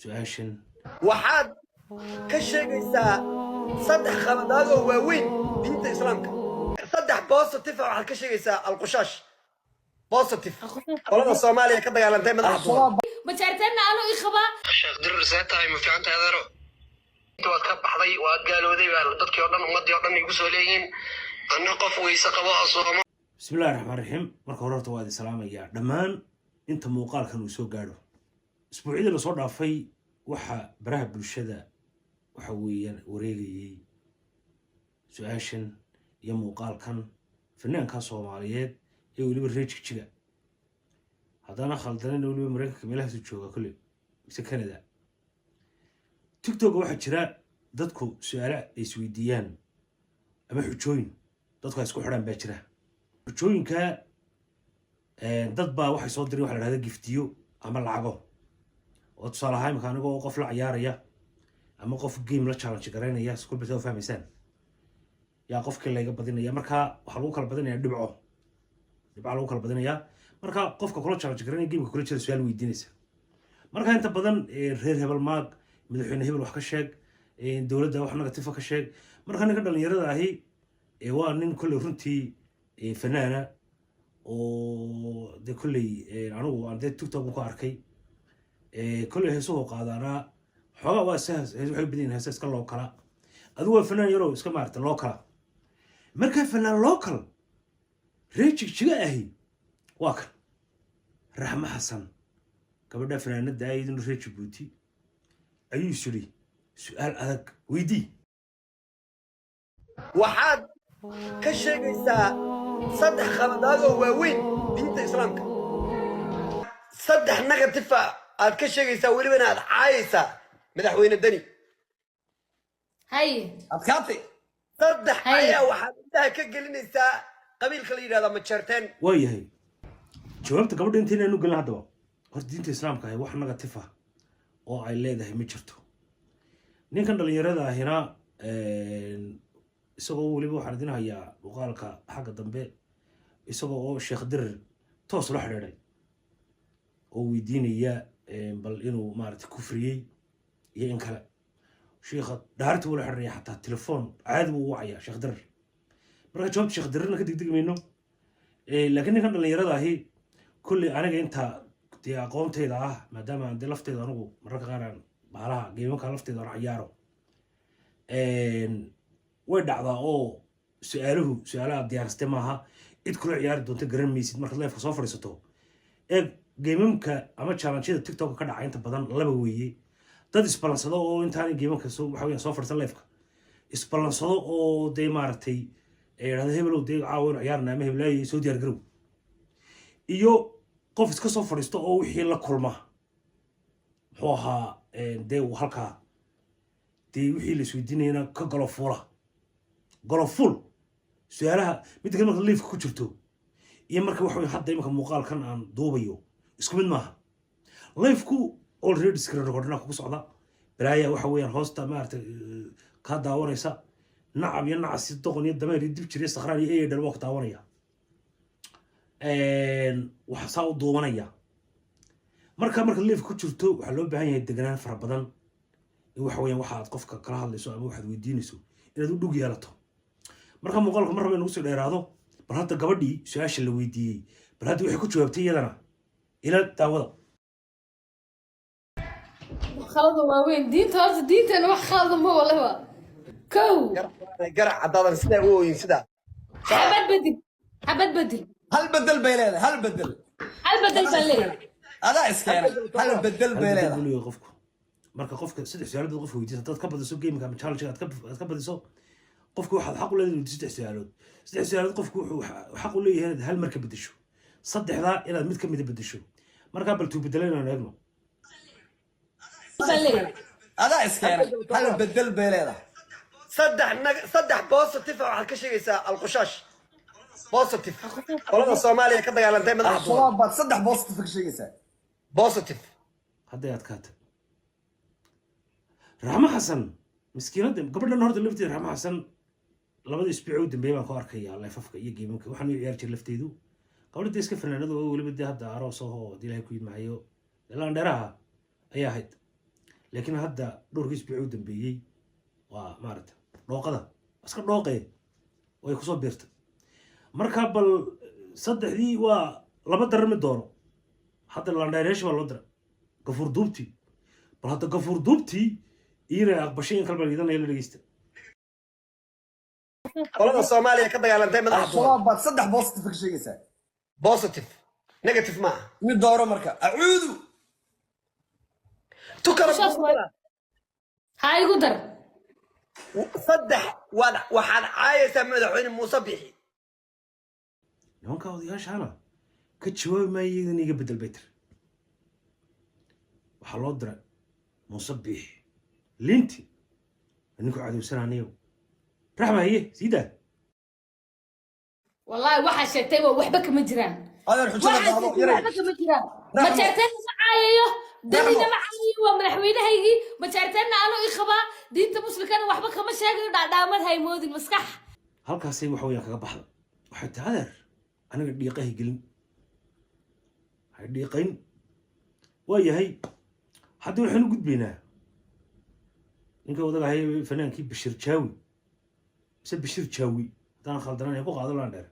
su-aashan waxaad ka sheegaysaa saddex khaladaad oo waaweyn diinta islaamka saddex positive waxaad ka sheegaysaa alqushaash positive qolada Soomaaliya ka dagaalantay madaxa ma jartana anu ikhaba sheekh dirir saatahay ma fiican tahay adeero intaad ka baxday waa gaalooday dadkii oo dhan ummadii oo dhan igu soo leeyihiin anna qof weyse qabo asoomo bismillaahir rahmaanir rahiim marka hore horta waa idin salaamayaa dhammaan inta muuqaalkan uu soo gaadho isbuucyadii la soo dhaafay waxa baraha bulshada waxa weeyaan wareegayay su-aashan iyo muuqaalkan fanaanka Soomaaliyeed ee weliba reer Jigjiga haddana khaldanayna weliba Mareykanka meelahaas jooga kule mise Canada TikTok waxa jira dadku su'aalo ay isweydiiyaan ama xujooyin dadku ay isku xiraan baa jira xujooyinka dad baa waxay soo diray waxa la yiraahdo giftiyo ama lacago oo tusaale ahaan marka aniga oo qof la ciyaaraya ama qof game la challenge gareynaya isku biso fahmaysan yaa qofkii laga badinaya marka waxa lagu kala badinaya dhibco lagu kala badinaya marka qofka kula challenge gareynaya game kula jira su'aal weydiinaysa marka inta badan reer hebel maag madaxweyne hebel wax ka sheeg dawladda wax negative ka sheeg marka ninka dhalinyarada ahi waa nin kulli runtii fanaana oo de kulli anigu aan de TikTok ku arkay kulli heesuhu qaadana xogaa waa saas waxay bidin hees iska loo kala adigu waa fanaan yaro iska maartay loo kala marka fanaan local Jigjiga ahi waa kan Raxma Xasan gabadha fanaanada ayaduna reer Djibouti ayuu suri su'aal adag weydii waxaad ka sheegaysaa saddex khaladaad oo waaweyn diinta islaamka saddex negative aad ka sheegaysaa welibana aad caayaysaa madaxweyne Dani hay adkaatay saddex ayaa waxaad intaa ka gelinaysaa qabiilka la yiraahdo ma jarteen waa yahay jawaabta gabadha intaynaynu galin haddaba horta diinta islaamka ay wax negative ah oo ay leedahay ma jirto ninkan dhalinyarada ahina isagoo weliba waxaan idin hayaa muuqaalka xagga dambe isagoo oo sheekh dirir toos la xiriiray oo weydiinaya bal inuu maaragtay kufriyey iyo in kale sheekha dhaartii wala xiriiray xataa telefoon caadi uu wacaya sheekh dirir marka jawaabta sheekh dirirna ka degdegi mayno laakiin ninkan dhalinyarada ahi kulli aniga inta dee aqoontayda ah maadaama aan dee lafteeda anigu mararka qaar aan baalaha geemanka lafteeda aan ciyaaro way dhacdaa oo su'aalaha diyaariste maaha cid kula ciyaari doonta garan maysid markaad leefka soo fadhiisato geemamka ama challenge-yada TikTok ka dhaca inta badan laba weeye dad isbalansado oo intaan geemamka waxa weeyaan soo fadhiisan leefka isbalansado oo dee maaragtay yidhahdo hebelow dee caawin ciyaarna ama heblaayay soo diyaar garow iyo qof iska soo fadhiisto oo wixii la kulma muxuu ahaa dee halkaa dee wixii la isweydiinayana ka galo fuul su'aalaha mid kale marka liifka ku jirto iyo marka waxa weeye hadda imika muuqaalkan aan duubayo isku mid maaha liifku already screen recordna ku socda balaaya waxa weeyaan hoosta maartay ka daawanaysa nacab iyo nacas doqon iyo dameer iyo dib jiriye sakhraan iyo eedal waa ku daawanaya waxa saa u duubanaya marka liifka ku jirto waxa loo baahan yahay deganaan fara badan waxa weeyaan waxa aad qofka kala hadlayso ama waxaad weydiinayso inaad u dhug yeelato marka muuqaalka mar raba inuu soo dheeraado bal hadda gabadhii su'aasha la weydiiyey bal hadda waxay ku jawaabtay iyadana ila daawada khalad waaweyn diintan wax khalad ma walaba kow garac cadaadan sida u ooyin sida xabad bedel hal bedel bay leedahay hal bedel baa leeyahay adaa iskeena hal bedel bay leedahay qofku marka qofka saddex su'aalood qof weydiiso dad ka badiso game-ka ama challenge aad ka badiso qofku waxaad xaq u leedahay saddex su'aalood qofku wuxuu xaq u leeyahay inaad hal mar ka bedesho saddexda inaad mid ka mid bedesho marka bal tuu bedelayna eegno adaa iskeena hal bedel bay leedahay saddex positive waxaad ka sheegaysaa alqushaash positive qolada Soomaaliya ka dagaalantay madaxa baad saddex positive ka sheegaysaa positive hadday adkaatay Raxma Xasan miskiinada gabadhan horta lafteeda Raxma Xasan labada isbuuc dambeeyay baan ku arkaya leefafka iyo geemanka waxaan u ciyaar jiray lafteedu gabadha iska fanaanada oo waliba hadda aroos oo Ilaahay ku yimaayo ilaan dheeraha ayaa ahayd لكن هذا دور كيس بعود بيجي ومارت لوقدا اسكر لوقي ويكسو بيرت مركب صدح دي ولما درم الدور حتى لا دايرش ولا در قفور دوبتي بل هذا قفور دوبتي إيرا أقبشين كلب الجدنا يلا رجيست قولنا الصومالية كده قال أنت مدح الشباب بعد صدح بوستيف كشيء بوزيتيف نيجاتيف ما من دوره مركا اعوذ تكره هاي قدر صدح وحد عايز مدحوين مصبحي لون كاودي إيش أنا كتشوي ما يجيني قبل البيتر وحلو درا مصبح لينتي إنكوا عادوا سنانيو رحمة هي سيدة والله واحد شتي وحبك مجران هذا الحجة واحد هذا شتي يري وحبك مجران ما رحمة. تعرفين معايا دلينا رحمة. معايا ومدحوينه هيجي ما تعرفين أنا إخبا دينت مسلم كان وحبك ما شاقي دعمر هاي مودي المسكح halkaasay waxa weeyaan kaga baxda waxay tahadeer aniga dhiiqahay gelin hay dhiiqayn waa yahay hadda waxaan u gudbaynaa ninka wadaga hay fanaankii bashir jaawi mise bashir jaawi haddaan khaldanaan ku qaado laan dheer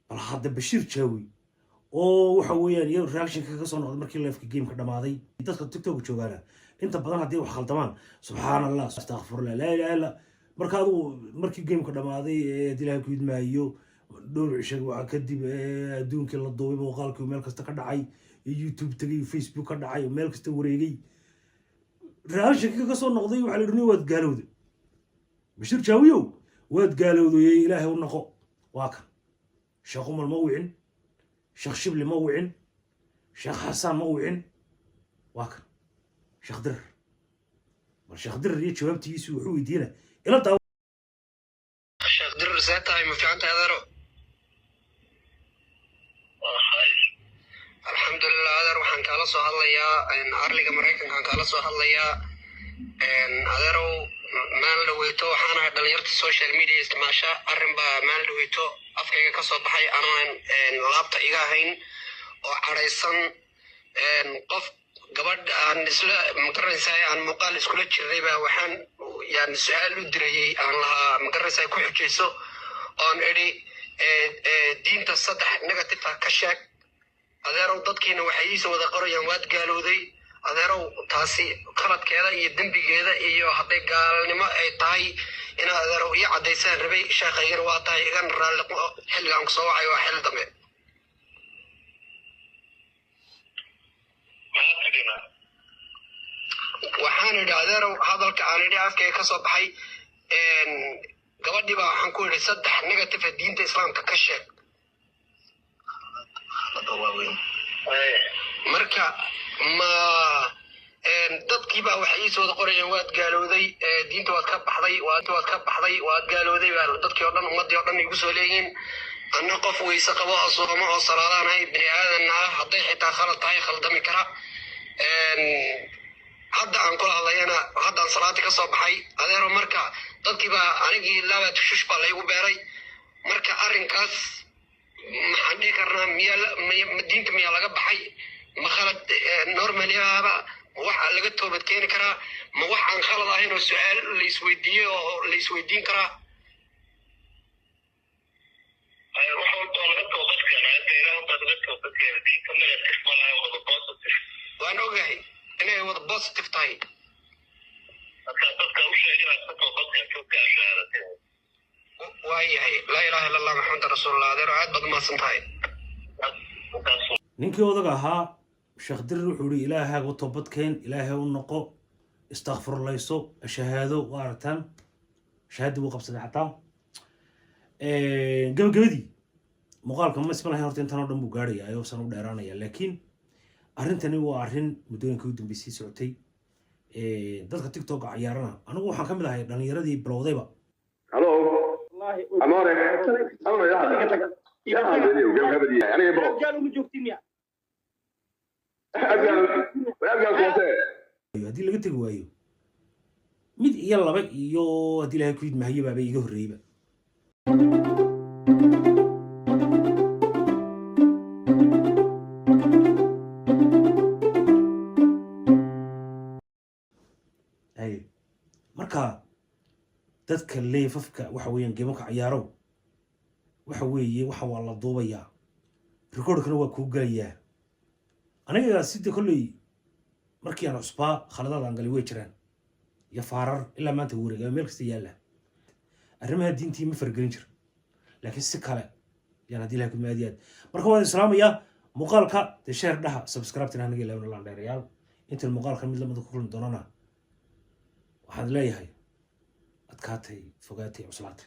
bal hadda bashir jaawi oo waxa weeyaan iyo reactionka ka soo noqday markii live game ka dhamaaday dadka tiktok joogaana inta badan haddii wax khaldamaan subxaanallah astaghfirullah laa ilaaha illa marka adu markii gameka dhamaaday ee dilaaha ku yidmaayo dhowr cisho waxa kadib adduunkii la duubay muuqaalkii meel kasta ka dhacay youtube tagay facebook ka dhacay meel kasta wareegay raashinka ka soo noqday waxa la yidhi waad gaalowday bashir jaawiyow waad gaalowday ilaahay u noqo waa kan sheekh umal ma wicin sheekh shibli ma wicin sheekh xasaan ma wicin waa kan sheekh dirar bal sheekh dirar iyo jawaabtiisu wuxuu weydiinaa إلى الطاولة. الشيخ در ساعتها ما في عندها هذا الحمد لله هذا روح عن كلا سو هلا يا إن أرلي أمريكا عن كلا سو هلا يا إن هذا رو مال لويتو حنا دليرت السوشيال ميديا استماشى أرنبا مال لويتو أفكار كسب بحي أنا إن لابتا إيجاهين وعريسان إن قف قبل أن نسلا مقرنساي عن مقال سكولة شريبة وحن يعني سؤال دري عن لها مقرنساي كل حكيسو عن إدي دين تصدح نيجاتيف كشك هذا رو ضدكين وحيس وذا قرية واد قالوا ذي هذا رو تاسي خلط كذا يدم بكذا إيوه حتى قال نما تاي إن هذا رو يعدي سان ربي شاقير واتاي كان رالق حل عن صواعي وحل دمه waxaan idhi adeerow hadalka aan idhi afkay ka soo baxay gabadhii baa waxaan ku idhi saddex negative diinta islaamka ka sheeg marka ma dadkii baa waxay ii soo wada qorayeen waad gaalowday diinta waad ka baxday waad gaalowday baa dadkii oo dhan ummadii oo dhan igu soo leeyihiin anna qof weyse qabo oo sooma oo salaadaan hay bini aadanna ah hadday xitaa khalad tahay khaldami kara hadda aan kula hadlayana haddaan salaadii ka soo baxay adeero marka dadkii baa anigii laba tushush baa laygu beeray marka arrinkaas maxaan dhihi karnaa miyaa diinta miyaa laga baxay ma khalad normalyaaba ma waxa laga toobad keeni karaa ma wax aan khalad ahayn oo su-aal laisweydiiyey oo laisweydiin karaa waan ogahay inay wada positive tahay waayahay laa ilaaha illa allah maxamed rasuulullah adeero aad baad umahadsan tahay ninkii odaga ahaa sheekh dirir wuxuu yidhi ilaahaaga u toobadkeen ilaahay u noqo istakfirlayso shahaado waa aragtaan shahaadii buu qabsaday xataa gabagabadii muuqaalka ma isma lahayn horta intan oo dhan buu gaarhaya ayoosan u dheeraanaya laakiin arrintani waa arrin muddooyinkii u dambeysay socotay dadka tiktoka ciyaarana anigu waxaan ka mid ahay dhalinyaradii bilowdayba Hello. Amore. Amore ya. Ya video gabadii. Aniga bro. قالوا من جوكتيميا Walaal go'te. haddii laga tegi waayo mid iyo laba iyo haddii ilaahay ku yidmaayo baaba iga horreeyba hay marka dadka leefafka waxa weeyaan geemaka ciyaaro waxa weeye waxa waa la duubayaa recordkana waa kuu galayaa aniga sidii kolley markii aan cusbaa khaladadan galay way jiraan iyo faarar ilaa maanta wareega meel kasta yaala arrimaha diintii ma fargelin jir laakiin si kale yaan haddii ilaha kumaadiyaad marka waan islaamayaa muuqaalka dee sheer dhaha subscribe-tina aniga ilaa laan dheerayaal intan muuqaalka mid lamada ku kulmi doonana waxaan leeyahay adkaatay fogaatay cuslaatay